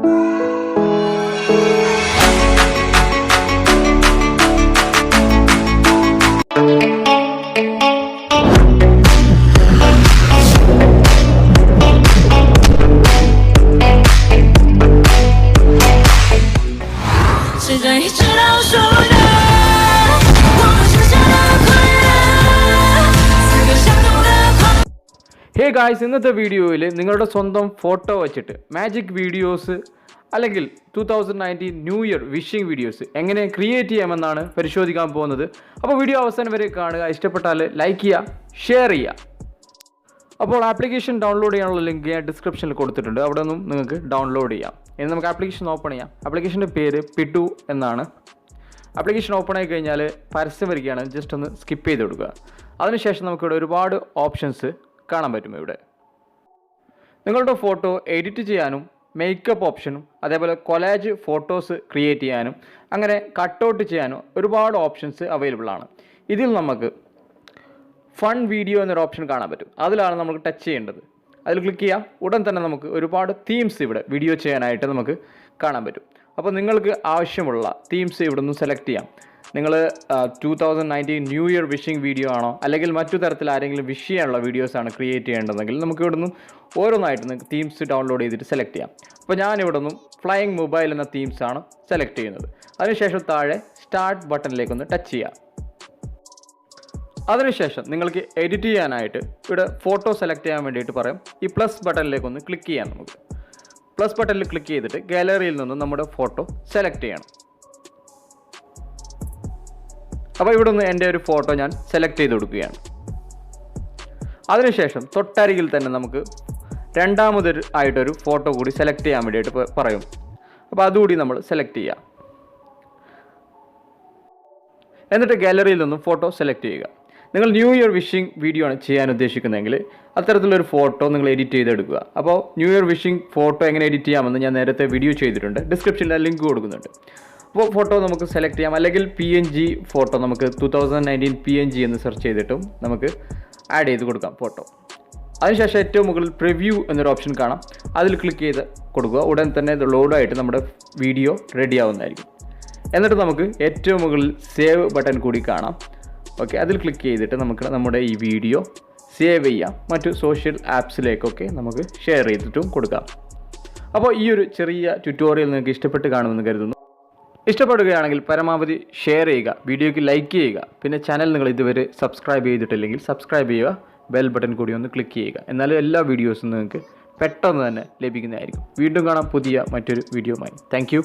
Hey guys, ഇന്നത്തെ വീഡിയോയിൽ നിങ്ങളുടെ സ്വന്തം ഫോട്ടോ വെച്ചിട്ട് മാജിക് വീഡിയോസ് അല്ലെങ്കിൽ 2019 ന്യൂ ഇയർ വിഷിംഗ് വീഡിയോസ് എങ്ങനെ ക്രിയേറ്റ് ചെയ്യാമെന്നാണ് പരിശോധിക്കാൻ പോകുന്നത്. അപ്പോൾ വീഡിയോ അവസാനം വരെ കാണുക. ഇഷ്ടപ്പെട്ടാൽ ലൈക്ക് ചെയ്യുക, ഷെയർ ചെയ്യുക. അപ്പോൾ ആപ്ലിക്കേഷൻ ഡൗൺലോഡ് ചെയ്യാനുള്ള ലിങ്ക് ഞാൻ ഡിസ്ക്രിപ്ഷനിൽ കൊടുത്തിട്ടുണ്ട്. അവിടെ നിന്നും നിങ്ങൾക്ക് ഡൗൺലോഡ് ചെയ്യാം. ഇനി നമുക്ക് ആപ്ലിക്കേഷൻ ഓപ്പൺ ചെയ്യാം. ആപ്ലിക്കേഷൻ്റെ പേര് പിട്ടു എന്നാണ്. ആപ്ലിക്കേഷൻ ഓപ്പൺ ആയി കഴിഞ്ഞാൽ പരസ്യം വരികയാണ്. ജസ്റ്റ് ഒന്ന് സ്കിപ്പ് ചെയ്ത് കൊടുക്കുക. അതിനുശേഷം നമുക്കിവിടെ ഒരുപാട് ഓപ്ഷൻസ് കാണാൻ പറ്റും. ഇവിടെ നിങ്ങളുടെ ഫോട്ടോ എഡിറ്റ് ചെയ്യാനും മേക്കപ്പ് ഓപ്ഷനും അതേപോലെ കൊലാജ് ഫോട്ടോസ് ക്രിയേറ്റ് ചെയ്യാനും അങ്ങനെ കട്ടൗട്ട് ചെയ്യാനും ഒരുപാട് ഓപ്ഷൻസ് അവൈലബിൾ ആണ്. ഇതിൽ നമുക്ക് ഫൺ വീഡിയോ എന്നൊരു ഓപ്ഷൻ കാണാൻ പറ്റും. അതിലാണ് നമുക്ക് ടച്ച് ചെയ്യേണ്ടത്. അതിൽ ക്ലിക്ക് ചെയ്യാം. ഉടൻ തന്നെ നമുക്ക് ഒരുപാട് തീംസ് ഇവിടെ വീഡിയോ ചെയ്യാനായിട്ട് നമുക്ക് കാണാൻ പറ്റും. അപ്പോൾ നിങ്ങൾക്ക് ആവശ്യമുള്ള തീംസ് ഇവിടെ നിന്ന് സെലക്ട് ചെയ്യാം. നിങ്ങൾ 2019 ന്യൂ ഇയർ വിഷിംഗ് വീഡിയോ ആണോ അല്ലെങ്കിൽ മറ്റു തരത്തിൽ ആരെങ്കിലും വിഷ് ചെയ്യാനുള്ള വീഡിയോസാണ് ക്രിയേറ്റ് ചെയ്യേണ്ടതെങ്കിൽ നമുക്ക് ഇവിടെ നിന്നും ഓരോന്നായിട്ട് നിങ്ങൾക്ക് തീംസ് ഡൗൺലോഡ് ചെയ്തിട്ട് സെലക്ട് ചെയ്യാം. അപ്പോൾ ഞാനിവിടെ നിന്നും ഫ്ലൈയിങ് മൊബൈൽ എന്ന തീംസാണ് സെലക്ട് ചെയ്യുന്നത്. അതിനുശേഷം താഴെ സ്റ്റാർട്ട് ബട്ടണിലേക്കൊന്ന് ടച്ച് ചെയ്യാം. അതിനുശേഷം നിങ്ങൾക്ക് എഡിറ്റ് ചെയ്യാനായിട്ട് ഇവിടെ ഫോട്ടോ സെലക്ട് ചെയ്യാൻ വേണ്ടിയിട്ട് പറയും. ഈ പ്ലസ് ബട്ടണിലേക്കൊന്ന് ക്ലിക്ക് ചെയ്യാം. നമുക്ക് പ്ലസ് ബട്ടണിൽ ക്ലിക്ക് ചെയ്തിട്ട് ഗാലറിയിൽ നിന്ന് നമ്മുടെ ഫോട്ടോ സെലക്ട് ചെയ്യണം. അപ്പോൾ ഇവിടെ നിന്ന് എൻ്റെ ഒരു ഫോട്ടോ ഞാൻ സെലക്ട് ചെയ്ത് കൊടുക്കുകയാണ്. അതിനുശേഷം തൊട്ടരികിൽ തന്നെ നമുക്ക് ആയിട്ടൊരു ഫോട്ടോ കൂടി സെലക്ട് ചെയ്യാൻ വേണ്ടിയിട്ട് പറയും. അപ്പോൾ അതുകൂടി നമ്മൾ സെലക്ട് ചെയ്യാം. എന്നിട്ട് ഗാലറിയിൽ നിന്നും ഫോട്ടോ സെലക്ട് ചെയ്യുക. നിങ്ങൾ ന്യൂ ഇയർ വിഷിംഗ് വീഡിയോ ആണ് ചെയ്യാൻ ഉദ്ദേശിക്കുന്നതെങ്കിൽ അത്തരത്തിലൊരു ഫോട്ടോ നിങ്ങൾ എഡിറ്റ് ചെയ്തെടുക്കുക. അപ്പോൾ ന്യൂ ഇയർ വിഷിംഗ് ഫോട്ടോ എങ്ങനെ എഡിറ്റ് ചെയ്യാമെന്ന് ഞാൻ നേരത്തെ വീഡിയോ ചെയ്തിട്ടുണ്ട്. ഡിസ്ക്രിപ്ഷനിൽ ലിങ്ക് കൊടുക്കുന്നുണ്ട്. അപ്പോൾ ഫോട്ടോ നമുക്ക് സെലക്ട് ചെയ്യാം. അല്ലെങ്കിൽ PNG ഫോട്ടോ നമുക്ക് 2019 PNG എന്ന് സെർച്ച് ചെയ്തിട്ടും നമുക്ക് ആഡ് ചെയ്ത് കൊടുക്കാം ഫോട്ടോ. അതിനുശേഷം ഏറ്റവും മുകളിൽ പ്രിവ്യൂ എന്നൊരു ഓപ്ഷൻ കാണാം. അതിൽ ക്ലിക്ക് ചെയ്ത് കൊടുക്കുക. ഉടൻ തന്നെ ഇത് ലോഡായിട്ട് നമ്മുടെ വീഡിയോ റെഡി ആവുന്നതായിരിക്കും. എന്നിട്ട് നമുക്ക് ഏറ്റവും മുകളിൽ സേവ് ബട്ടൺ കൂടി കാണാം. ഓക്കെ, അതിൽ ക്ലിക്ക് ചെയ്തിട്ട് നമുക്ക് നമ്മുടെ ഈ വീഡിയോ സേവ് ചെയ്യാം. മറ്റു സോഷ്യൽ ആപ്സിലേക്കൊക്കെ നമുക്ക് ഷെയർ ചെയ്തിട്ടും കൊടുക്കാം. അപ്പോൾ ഈ ഒരു ചെറിയ ട്യൂട്ടോറിയൽ നിങ്ങൾക്ക് ഇഷ്ടപ്പെട്ട് കാണുമെന്ന് കരുതുന്നു. ഇഷ്ടപ്പെടുകയാണെങ്കിൽ പരമാവധി ഷെയർ ചെയ്യുക, വീഡിയോയ്ക്ക് ലൈക്ക് ചെയ്യുക. പിന്നെ ചാനൽ നിങ്ങൾ ഇതുവരെ സബ്സ്ക്രൈബ് ചെയ്തിട്ടില്ലെങ്കിൽ സബ്സ്ക്രൈബ് ചെയ്യുക, ബെൽ ബട്ടൺ കൂടി ഒന്ന് ക്ലിക്ക് ചെയ്യുക. എന്നാലും എല്ലാ വീഡിയോസും നിങ്ങൾക്ക് പെട്ടെന്ന് തന്നെ ലഭിക്കുന്നതായിരിക്കും. വീണ്ടും കാണാം പുതിയ മറ്റൊരു വീഡിയോയുമായി. താങ്ക്